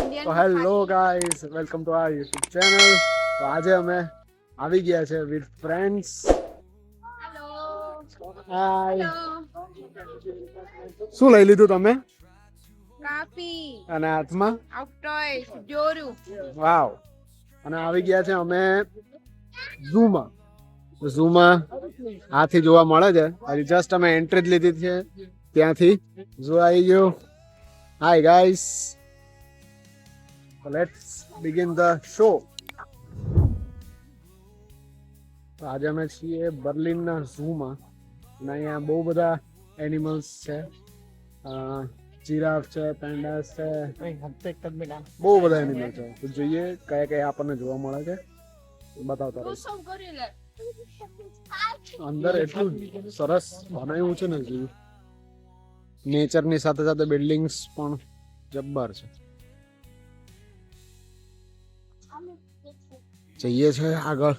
તો hello guys, welcome to our YouTube channel. તો આજે અમે આવી ગયા છે વિથ ફ્રેન્ડ્સ. હાય. શું લઈ લીધું તમે? કાફી અને હાથમાં ઓક્ટોય જોરું. વાવ. અને આવી ગયા છે અમે ઝૂમાં. ઝૂમાં આથી જોવા મળે છે. હજી જસ્ટ અમે એન્ટ્રી જ લીધી છે ત્યાંથી. ઝૂ આવી ગયો. Hi guys, let's begin the show. આજે અમે છીએ બર્લિનના ઝૂમાં અને અહીંયા બહુ બધા એનિમલ્સ છે. જીરાફ છે, પેન્ડાસ છે, બહુ બધા એનિમલ છે. તો જોઈએ કયા કયા આપણને જોવા મળે છે, બતાવતા રહો. અંદર એટલું સરસ બનાવ્યું છે ને ઝૂ. નેચરની સાથે સાથે બિલ્ડિંગ્સ પણ જબ્બર છે. જઈએ છે આગળ.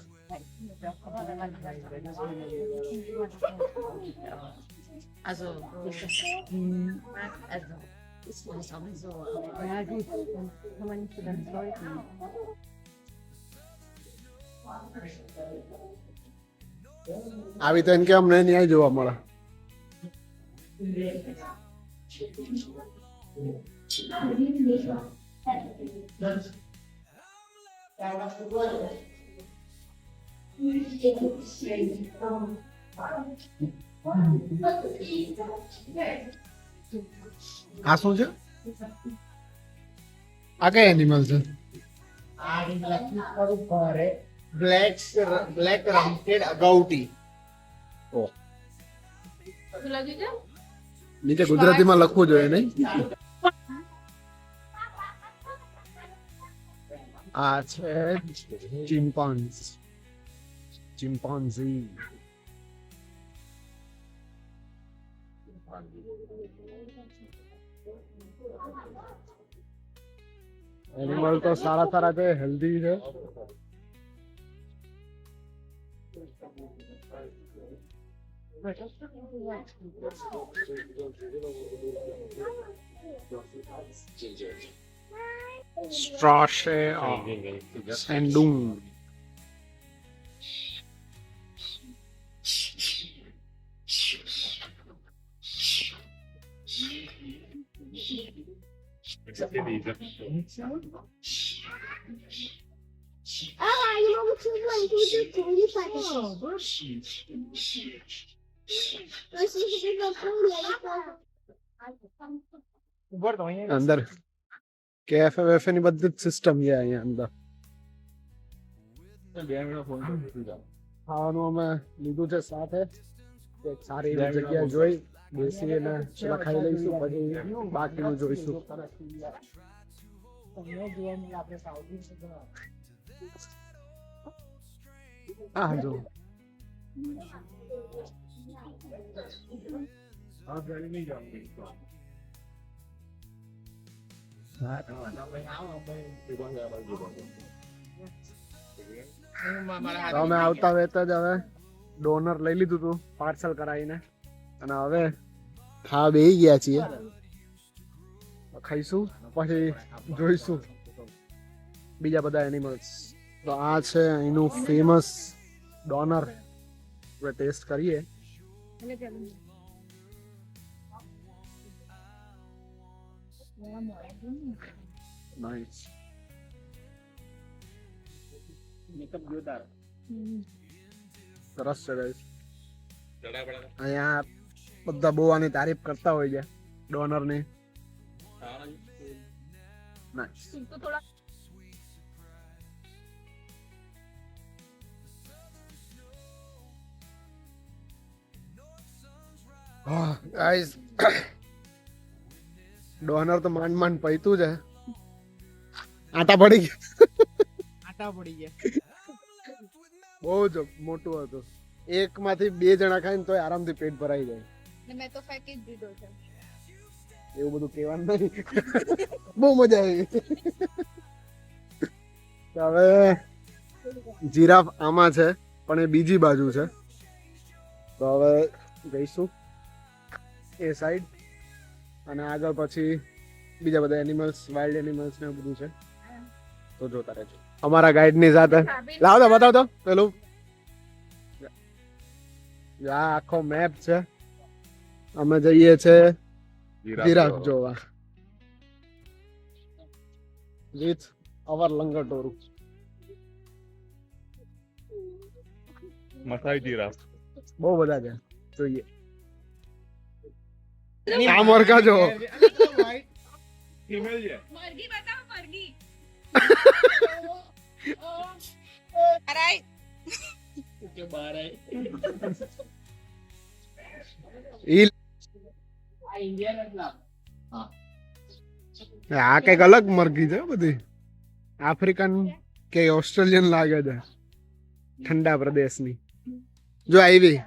આવી તો એમ કે અમને ન્યાય જોવા મળે. આ શું છે? આ કઈ એનિમલ છે? બ્લેક રમ્પટેડ અગાઉટી. ઓહ, નીચે ગુજરાતીમાં લખવું જોઈએ નહીં? આ છે ચિમ્પાન્ઝી. એનિમલ તો સારા સારા છે, હેલ્ધી છે. Straße Sendung. અંદર કેફે વેફે ની બધી જ સિસ્ટમ છે અહીંયા અંદર. ખાવાનું અમે લીધું છે સાથે. એક સારી એવી જગ્યા જોઈ બેસીને પેલા ખાઈ લઈશું, પછી બાકીનું જોઈશું. હા જો અમે આવતા વેતા જ હવે ડોનર લઈ લીધું હતું પાર્સલ કરાવીને, અને હવે ખાવા બેસી ગયા છીએ. ખાઈશું પછી જોઈશું બીજા બધા એનિમલ્સ. તો આ છે અહીંનું ફેમસ ડોનર. આપણે ટેસ્ટ કરીએ. નાઈસ. સરસ છે ગાઈસ. અહીંયા બધા બહુ આની તારીફ કરતા હોય છે ડોનર ની. નાઈસ. ગાઈસ, ડોનર તો માંડ માંડ પૈતું છે. આટા પડી ગયા. બહુ જ મોટું હતું. એક માંથી બે જણા ખાઈને તોય આરામથી પેટ ભરાઈ જાય. મેં તો ફેંકી જ દીધો છે. એવું બધું કહેવાનું નહીં. બહુ મજા આવી. તો હવે જીરાફ આમાં છે પણ એ બીજી બાજુ છે. તો હવે જઈશું એ સાઈડ અને આગળ પછી બીજા બધા એનિમલ્સ, વાઇલ્ડ એનિમલ્સ ને એવું બધું છે, તો જોતા રહેજો અમારા ગાઈડ ની સાથે. લાવો તો બતાવો તો પેલું આ આખો મેપ છે. અમે જઈએ છે જીરાફ જોવા વિથ અવર લંગટોરું. મસાઈ જીરાફ બહુ બધા છે, જોઈએ. આ મોરકા જો ફિમેલ છે. મરઘી બતાવો, મરઘી. અરાય. આ કઈક અલગ મરઘી છે બધી. આફ્રિકન કે ઓસ્ટ્રેલિયન લાગે છે, ઠંડા પ્રદેશની. જો આવી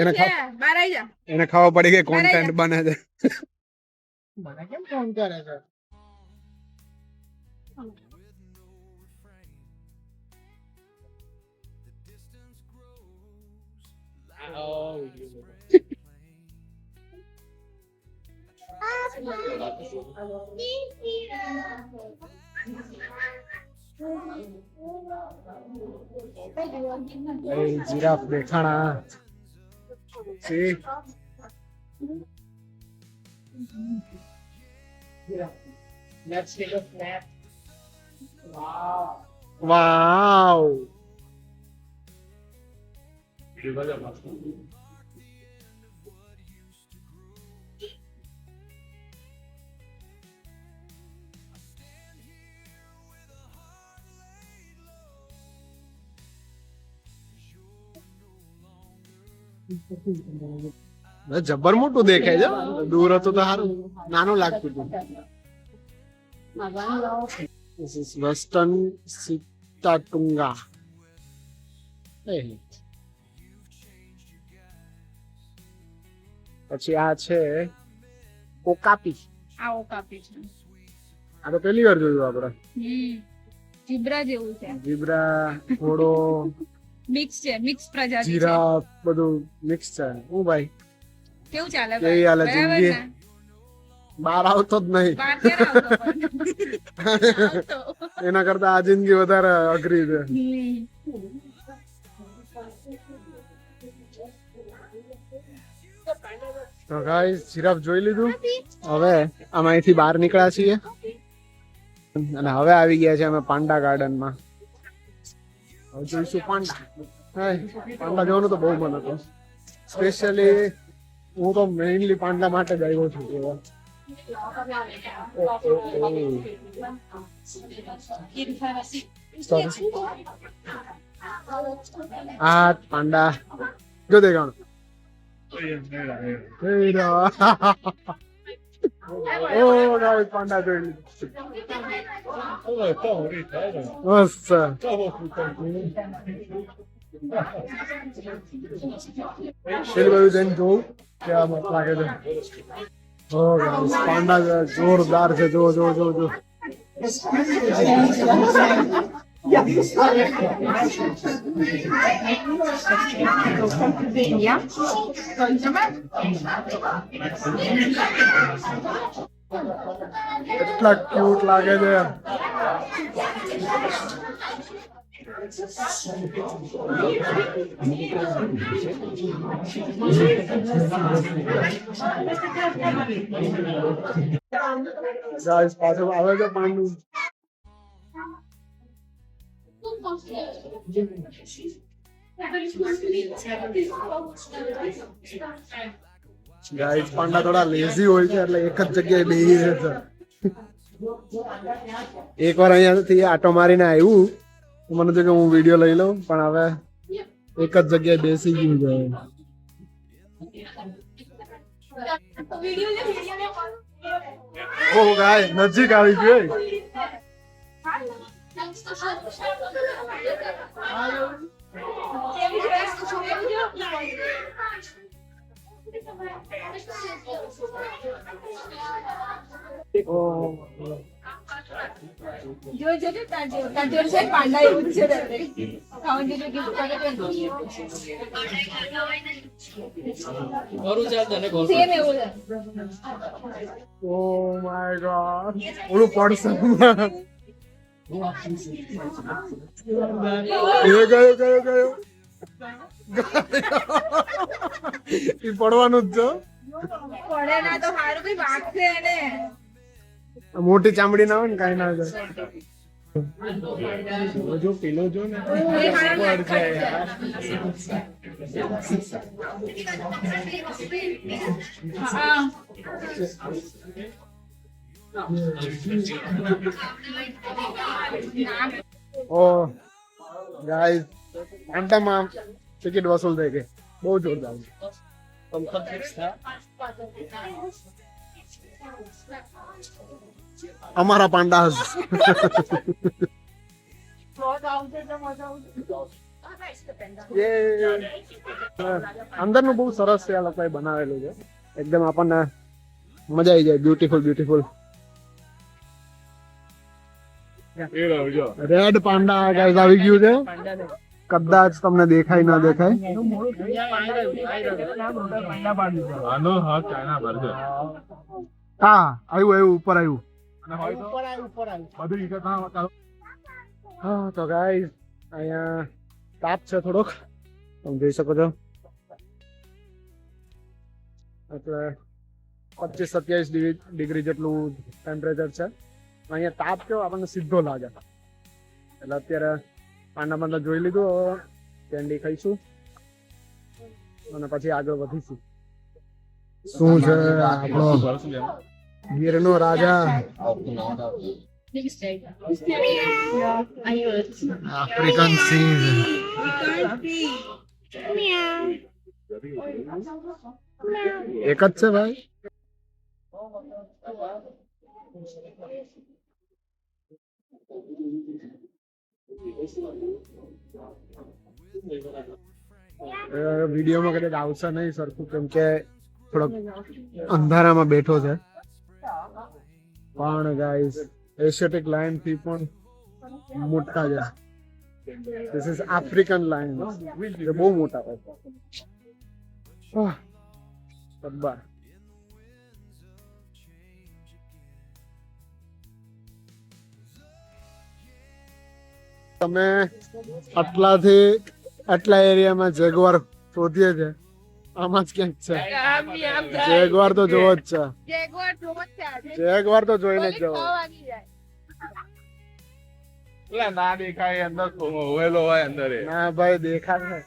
એને બહાર આઈ જા. એને ખબર પડી કે કોન્ટેન્ટ બને છે. મને કેમ ફોન કરે છે? Giraffe દેખાણા. See? Let's take a snap. Wow. Wow. જબર મોટું દેખાય છે, દૂર હતું તો સારું, નાનું લાગતું હતું. This is Western Sitatunga. પછી આ છે ઓકાપી. આવો કાપી છે. આ તો પહેલી વાર જોયું આપણે. જીબ્રા જેવું છે. જીબ્રા, ઘોડો, મિક્સ છે, મિક્સ પ્રજાતિ છે. જીરાફ બધું મિક્સ છે. હું ભાઈ કેવું ચાલે કેવી હાલે બરાબર જિંદગી? ને? બહાર આવતો જ નહીં. બહાર ક્યારે આવતો પણ? આવતો. એના કરતા આ જિંદગી વધારે અઘરી છે. તો ગાઈસ જીરાફ જોઈ લીધું. હવે અમે અહીંથી બહાર નીકળ્યા છીએ અને હવે આવી ગયા છે અમે પાંડા ગાર્ડન માં. હવે જોઈશું પાંડા. પાંડા જોવાનું તો બહુ મન હતું. સ્પેશિયલી હું તો મેઇનલી પાંડા માટે જ આવ્યો છું. આ પાંડા જો દેખાણ. ઓ ગાઈસ પાંડા જોઈ લીધું. મસ્ત. પેલી બાજુ જઈને જોઉં કેવા મસ્ત લાગે છે. ઓ ગાઈસ પાંડા જોરદાર છે. જો જો જો જો. કેટલા ક્યુટ લાગે છે. ગાઈસ પાછળ આવે છે પાંડુ. ગાઈસ પાંડા થોડા લેઝી હોય છે એટલે એક જ જગ્યાએ બેસી રહે છે. એકવાર અહીંયાથી આટો મારીને આવ્યું મને તો કે હું વિડીયો લઈ લઉં, પણ હવે એક જ જગ્યાએ બેસી ગયું છે. ઓ ગાય નજીક આવી ગઈ. જો જો જો તાર જેવું છે પાંડા એવું જ છે તારે ખાવાનું જો ગિફ્ટ કરે કરું છે તને કહું સેમ એવું છે ઓ માય ગોડ ઓલું પડશે એ ગયો એ પડવાનું જ પડે ના તો હારું કઈ વાગશે એને છે મોટી ચામડી ના હોય ને કઈ ના જાય જો પેલો જો ને એ હારું પડ જાય યાર. હા ઓ ગાઈસ આંટામાં ટિકિટ વસૂલ થઈ ગઈ બહુ જોરદાર અમારા પાંડા અંદરનું બહુ સરસ છે આ લોકોએ બનાવેલું છે એકદમ આપણને મજા આવી જાય બ્યુટીફુલ રેડ પાંડા ગાઈસ આવી ગયું છે કદાચ તમને દેખાય ના દેખાય હા આવ્યું ઉપર આવ્યું હા તો ગાઈસ અહીંયા તાપ છે થોડોક તમે જોઈ શકો છો એટલે 25-27 ડિગ્રી જેટલું ટેમ્પરેચર છે અહીંયા તાપ કેવો આપણને સીધો લાગે એટલે અત્યારે પાંડા જોઈ લીધું હવે કેન્ડી ખાઈશું અને પછી આગળ વધીશું શું છે આપણો ગીરનો રાજા આફ્રિકન સિંહ એક જ છે ભાઈ વિડીયોમાં કદાચ આવશે નહીં સરખું કેમ કે થોડોક અંધારામાં બેઠો છે પણ ગાઈસ એશિયાટિક લાયન થી પણ મોટા છે ધીસ ઇઝ આફ્રિકન લાયન જે બહુ મોટા હોય બબ્બા તમે આટલાથી આટલા એરિયામાં જેગવાર શોધીએ છે આમાં જ ક્યાંક છે જેગવાર તો જોવો જ છે જેગવાર તો જોઈને જ જવો ના દેખાય અંદર હોવેલો હોય અંદર ના ભાઈ દેખાશે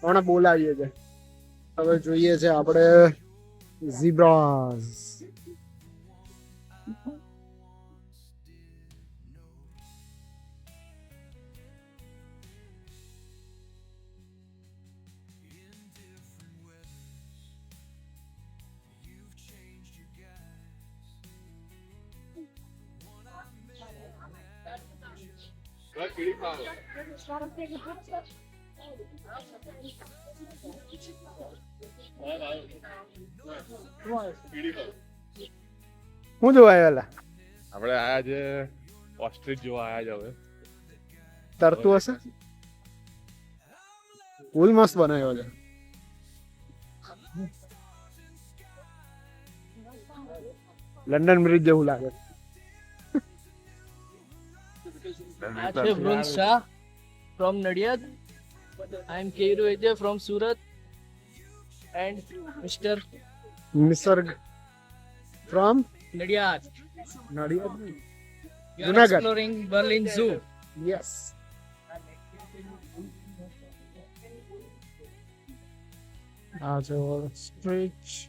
હમણાં બોલાવીએ છે હવે જોઈએ છે આપણે ઝીબ્રાસ હું જોવા આવેલા આપણે આયા છે ઓસ્ટ્રીચ જોવા આયા છે હવે તરતું હશે ફૂલ મસ્ત બનાવ્યો છે લંડન બ્રિજ જેવું લાગે Ajay Vrun Shah from Nadiad. I am Keiru Ajay from Surat. And Mr. Nisarg from Nadiad. Nadiad We are Junagadh. exploring Berlin Zoo. Yes આ છે ઓસ્ટ્રીચ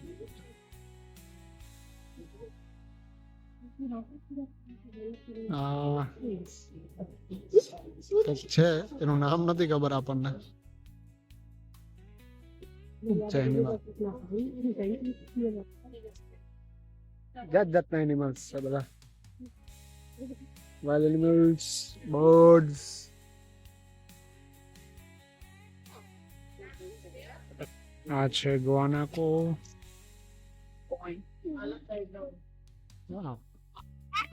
છે એનું નામ નથી ખબર આપણને છે એનિમલ જાત જાતના એનિમલ્સ છે બધા wild animals birds આ છે ગુઆનાકો વાહ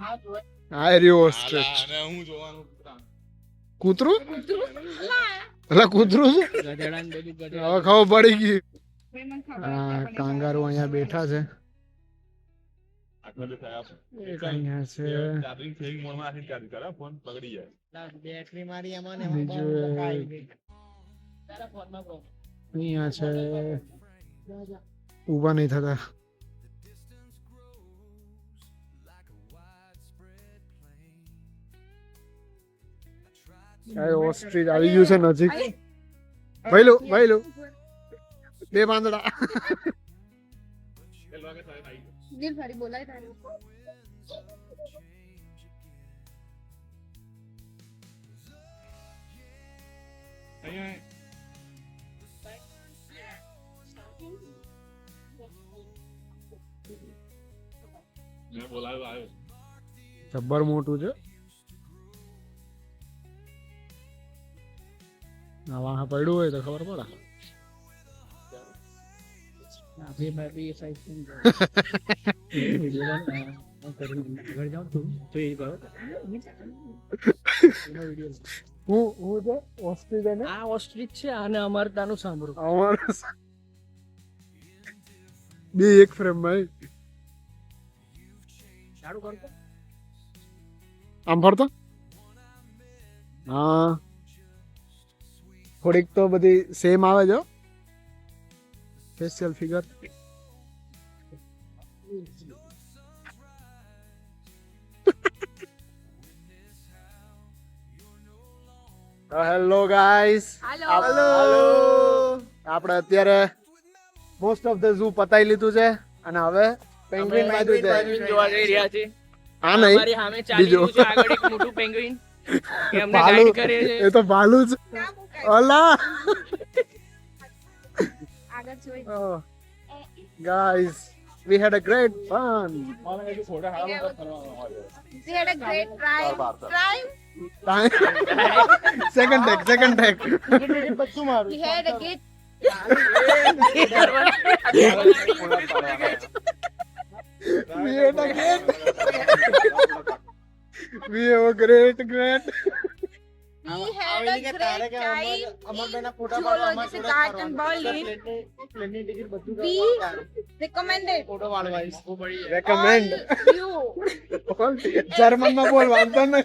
આ રહ્યો ઓસ્ટ્રિચ. અને હું જોવાનું કૂતરું એટલે કૂતરું છે ગધેડા ને બધું ગધેડા. હવે ખબર પડી ગઈ. મને ખબર આ કાંગારૂ અહીંયા બેઠા છે. આટલા થયા એક અહીંયા છે. ચાર્જિંગ ફેંગ મોડમાં આખી ચાર્જ કરે ફોન બગડી જાય બેટરી મારી એમાં ને બીજું તારા ફોનમાં બહુ. અહીંયા છે. ઊભા નહીં થતા. ઓસ્ટ્રીચ આવી ગયું છે નજીક. ભાઈલું બે પાંદડા. દિલ ફરી બોલાય તારું મેં બોલાવ્યો આવ્યો જબ્બર મોટું છે. આ વાહ પડ્યું હોય તો ખબર પડે. अभी मैं भी साइड से घर जाऊँ तो ये करो હું છે ઓસ્ટ્રેલિયા આ ઓસ્ટ્રીચ છે અને અમારે તાનું સાંભળો. અમારા બે એક ફ્રેમ માં ચાલુ કરતો આમ ફરતો. હા થોડીક તો બધી સેમ આવે છે ફેશિયલ ફિગર. Hello guys. હાલો આપણે અત્યારે મોસ્ટ ઓફ ધ ઝૂ પતાઈ લીધું છે અને હવે પેંગ્વિન બાજુ છે. પેંગ્વિન જોવા જઈ રહ્યા છે. આ નહીં અમારી સામે ચાલી બીજો. રહ્યું છે આગળ એક મોટું પેંગ્વિન કે અમને ભાલુ ગાઈડ કરે છે. એ તો ભાલુ છે. અલા આગળ જોઈ guys we had a great fun. We had a great time. second take We had a great we have a great We had a great time. Zoology से garden Berlin. We recommended recommend all you. German માં બોલ વાંધો નહીં.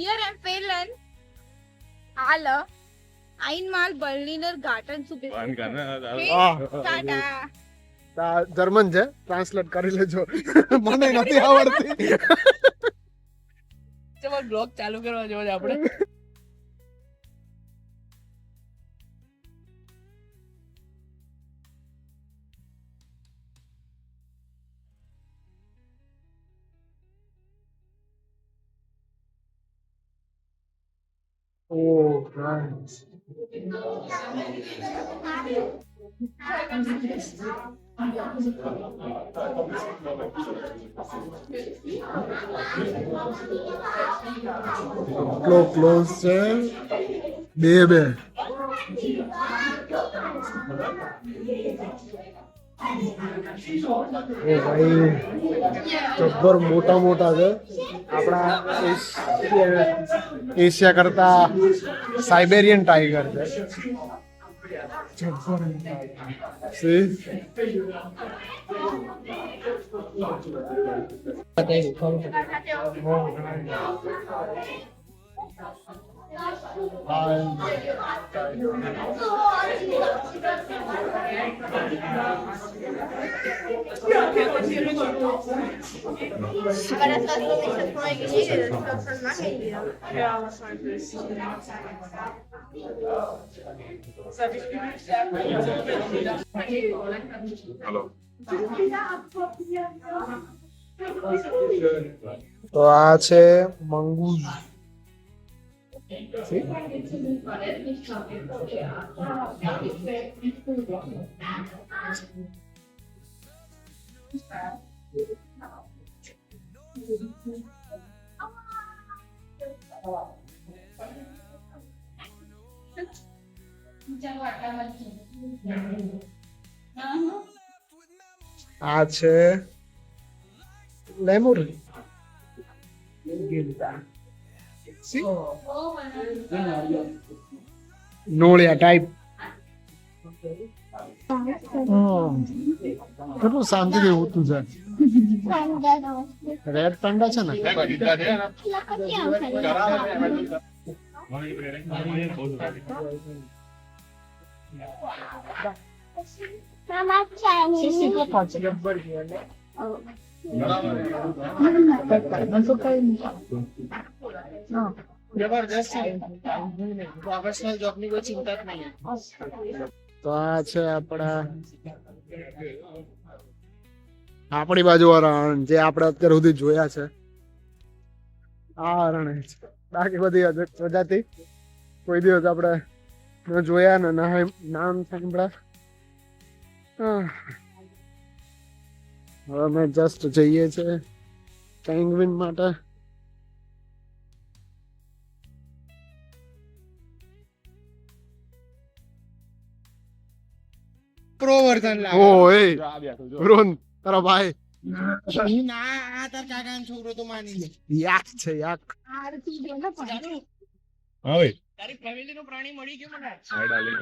Wir empfehlen alle einmal Berliner Garten zu besuchen. બંધ કર ને Okay? Ah. Tada. German છે translate કરી લેજો મને નથી આવડતી. ચલો બ્લોગ ચાલુ કરવા જેવો છે આપણે. Oh, nice. કેટલો ક્લોઝ છે બે ઓ ભાઈ જબ્બર મોટા છે. આપણા એશિયા કરતા સાઇબેરિયન ટાઈગર છે. જબ્બર See? Aber das hast du nicht schon vorher geredet. Das ist doch schon lange hier. Ja, wahrscheinlich. Hello તો આ છે મંગૂઝ. આ છે લેમુર. નોળિયા ટાઈપ. કેટલું શાંતિથી ઉઠતું છે. રેડ પેન્ડા છે ને? જબરદસ્ત પ્રોફેશનલ જોબ ની કોઈ ચિંતા જ નહીં. તો આ છે આપણી બાજુ વાળા હરણ જે આપણે અત્યાર સુધી જોયા છે. આ હરણ છે. બાકી બધી પ્રજાતિ કોઈ દિવસ આપણે ન જોયા ને નામ સાંભળ્યા. હવે અમે જસ્ટ જઈએ છે પેંગ્વિન માટે. પ્રો વર્ઝન ઓ એ રોન તારો ભાઈ ના આ તાર કાકાનો છોકરો તો માની લે. યાક છે યાક. આરતી જો ને પણ હા ભાઈ તારી ફેમિલી નું પ્રાણી મળી ગયું મને હાય ડાર્લિંગ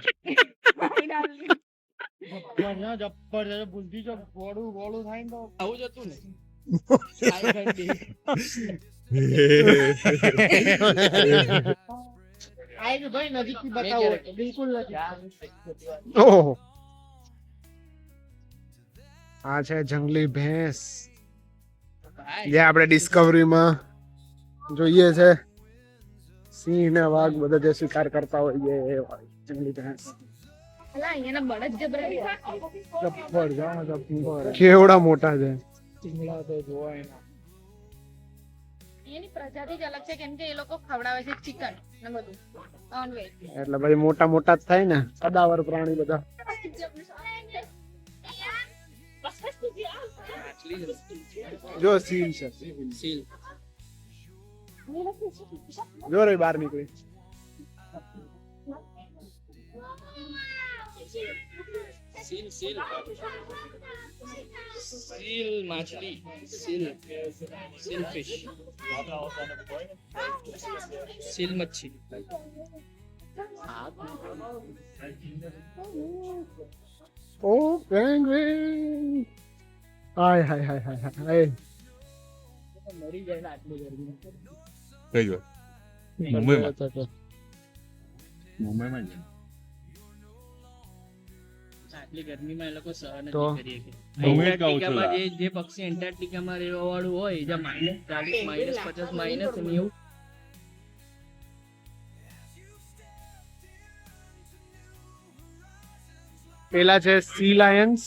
ના જબરદસ્ત બુદ્ધિ જો ગોળું થાય ને તો આવું જ હતું ને આ કે ભાઈ નજીકથી બતાવો તો બિલકુલ નથી. ઓહો આ છે જંગલી ભેંસ જે આપણે ડિસ્કવરીમાં જોઈએ છે. સિંહ ને વાઘ બધા જે શિકાર કરતા હોય એ જંગલી ભેંસ. અલા અહીંયાના બળદ જબરા કેવડા મોટા છે. ચીંગલા તો જોવાય ના. એની પ્રજાતિ જ અલગ છે કેમ કે એ લોકો ખવડાવે છે ચિકન ને બધું નોનવેજ. એટલે ભાઈ મોટા મોટા જ થાય ને સદાવર પ્રાણી બધા. જો સીલ છે. સીલ જો રે બહાર નીકળી. સીલ સીલ સીલ માછલી સીલ સીલ ફિશ સીલ મચ્છી ઓ પેંગ્વિન. હાય હાય હાય હાય હાય. મરી જાય ને આટલી ગરમી. કઈ જો મુંબઈમાં જ આટલી ગરમીમાં એ લોકો સહન જ તો નહીં કરી શકે. હું એ જ કહું છું એન્ટાર્કટિકામાં જે પક્ષી એન્ટાર્કટિકામાં રહેવા વાળું હોય જ્યાં -40 -50 માઇનસ એવું પેલા છે સી લાયન્સ.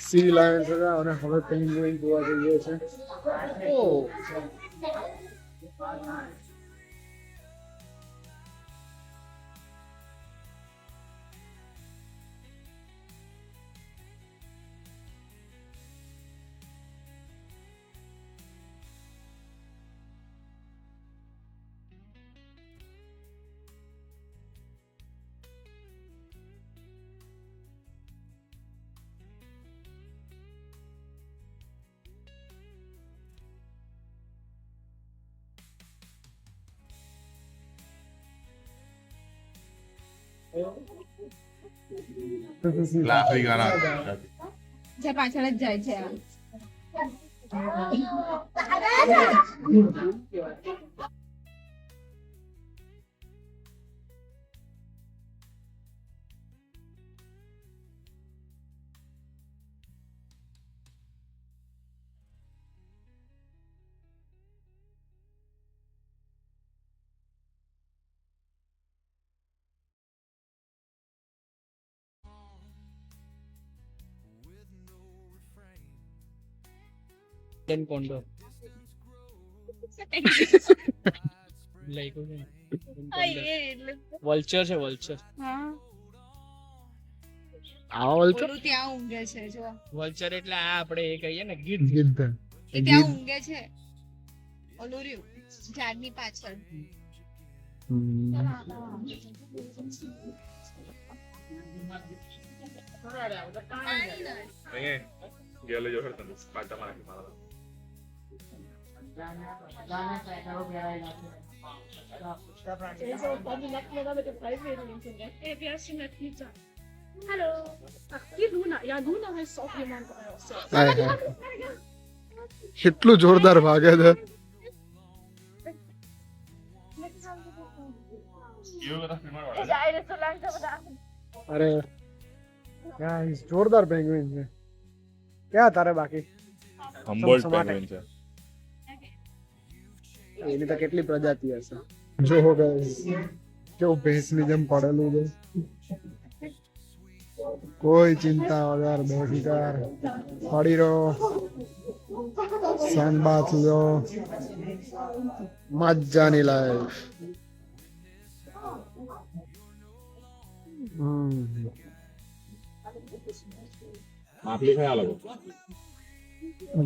સી લાયન્સ અને હવે પેંગ્વિન જોવા જઈએ છે. ઓ આફ્રિકાના જે પાછળ જ જાય છે આ. કોન્ડો વલ્ચર છે વલ્ચર હા આવલ છે ઓલું ત્યાં ઊંઘે છે જો વલ્ચર એટલે આ આપણે એ કહીએ ને ગીધ ગીધ. એ ત્યાં ઊંઘે છે ઓલું રહ્યું ઝાડની પાછળ. પાણી ના. ગેલે જો તને પાટા માં નાખી મારા Hallo. Ach, die Luna. Ja, Luna heißt auch jemand. હાય હાય કેટલું જોરદાર ભાગે છે એવું બધા ફિલ્મ વાળા Der eine ist so langsam und der andere. અરે ગાઈસ જોરદાર પેંગ્વિન છે ક્યાં તારે બાકી હમ્બોલ્ટ સમાટે. પેંગ્વિન છે એની તો કેટલી પ્રજાતિ હશે જો ગાઈસ કેવું ભેંસની જેમ પડેલું છે કોઈ ચિંતા વગર બેફિકર પડી રહો સન બાથ લો મજાની લાઈફ માપલી ખાય આ લોકો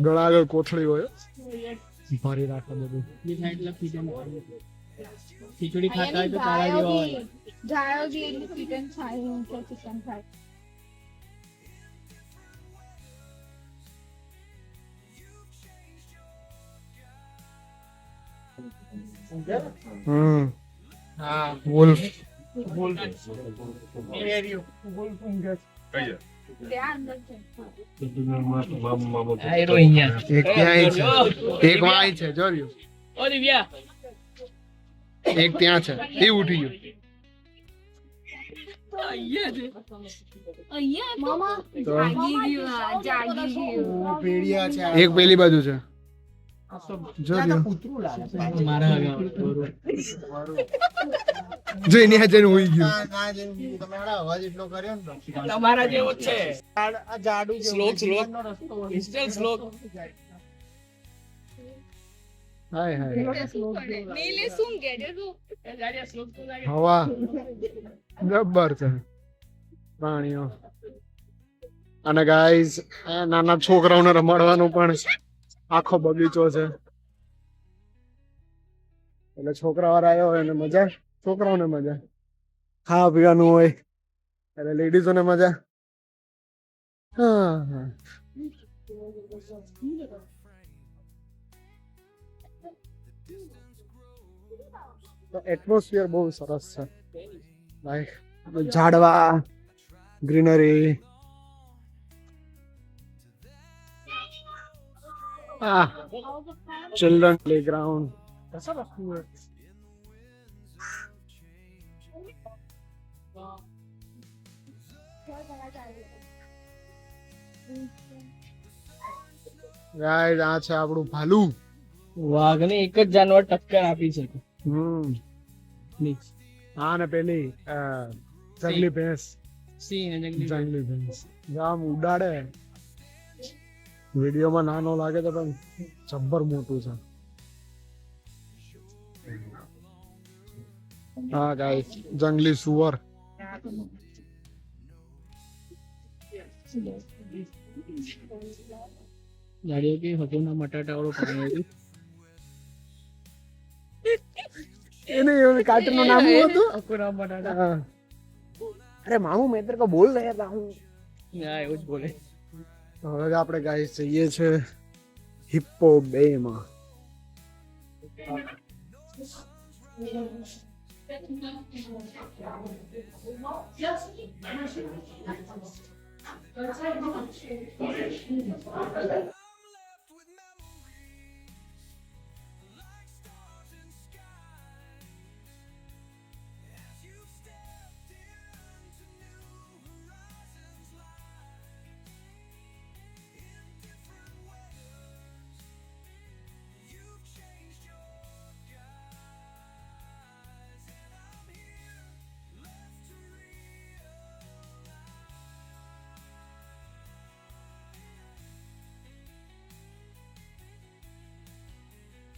ગળા આગળ કોથળી હોય ભરી રાખે બધું ये साइड ला फीडन खिचड़ी खाता है तो तारा जेवा હોય જાયો બી એટલી ચિકન ખાય કે ચિકન ખાય. હા wolf એરિયો કઈ છે ત્યાં અંદર છે. આયરો અહીંયા એક ત્યાં છે એક વાય છે જોર્યું ઓ દિવ્યા એક ત્યાં છે એ ઉઠી ગયું અહીંયા છે અહીંયા મામા જાગી ગયું આ, જાગી ગયું. એક પેલી બાજુ છે જોર્યું મારા આગળ જો એની હાજર હોઈ ગયું તમારા જેવો જ છે સ્લોક સ્લોક ઇન્સ્ટલ સ્લોક હાય હાય નીલે શું કે છે શું? જાડિયા સ્લોક તો લાગે હવા જબ્બર છે પ્રાણીઓ અને ગાઈઝ નાના છોકરાઓને રમાડવાનું પણ આખો બગીચો છે એટલે છોકરાઓ આવ્યો હોય એને મજા છોકરાઓને મજા ખાવા પીવાનું હોય એટલે લેડીઝોને મજા હા હા એટમોસ્ફિયર બહુ સરસ છે લાઈક ઝાડવા ગ્રીનરી ચિલ્ડ્રન પ્લેગ્રાઉન્ડ ગાઈસ આ છે આપણું ભાલુ વાઘને એક જ જાનવર ટક્કર આપી શકે હા ને પેલી જંગલી ભેંસ સિંહ અને જંગલી જંગલી ભેંસ આમ ઉડાડે વિડીયોમાં નાનો લાગે તો પણ જબ્બર મોટું છે હા ગાઈસ જંગલી સુવર જાડિયો કે હકુના મટાટા વાળો પાણી એને કાર્ટૂન નું નામ શું હતું હકુના મટાટા હા. અરે મામू मैं तेरे को बोल रहा था हूँ હા એવું જ બોલે હવે આપણે ગાઈસ જઈએ છે હિપ્પો બે માં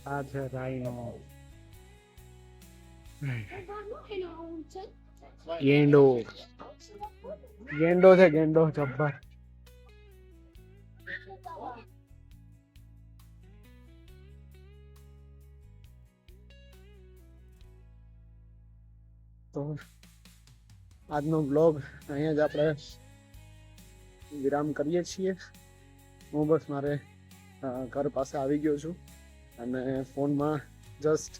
આ છે રાઈનો ગેંડો ગેંડો છે ગેંડો જબ્બર તો આજનો બ્લોગ અહીંયા જ આપણે વિરામ કરીએ છીએ હું બસ મારે ઘર પાસે આવી ગયો છું અને ફોનમાં જસ્ટ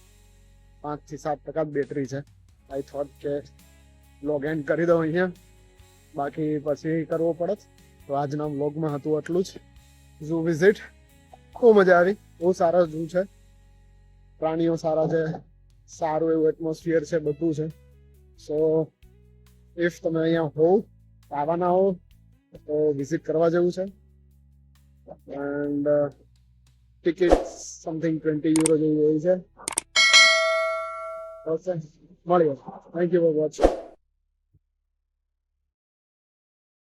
5 થી 7% બેટરી છે. આઈ થોટ કે વ્લોગ એન્ડ કરી દઉં અહીંયા, બાકી પછી કરવો પડત. તો આજના વ્લોગમાં હતું આટલું જ. ઝૂ વિઝિટ બહુ મજા આવી, બહુ સારા ઝૂ છે, પ્રાણીઓ સારા છે, સારું એવું એટમોસ્ફિયર છે, બધું છે. સો ઇફ તમે અહીંયા હોવ, આવવાના હો તો વિઝિટ કરવા જેવું છે. એન્ડ ટિકિટ સમથિંગ 20 યુરો જેવી હોય છે. ઓકે, મળીએ. Thank you for watching.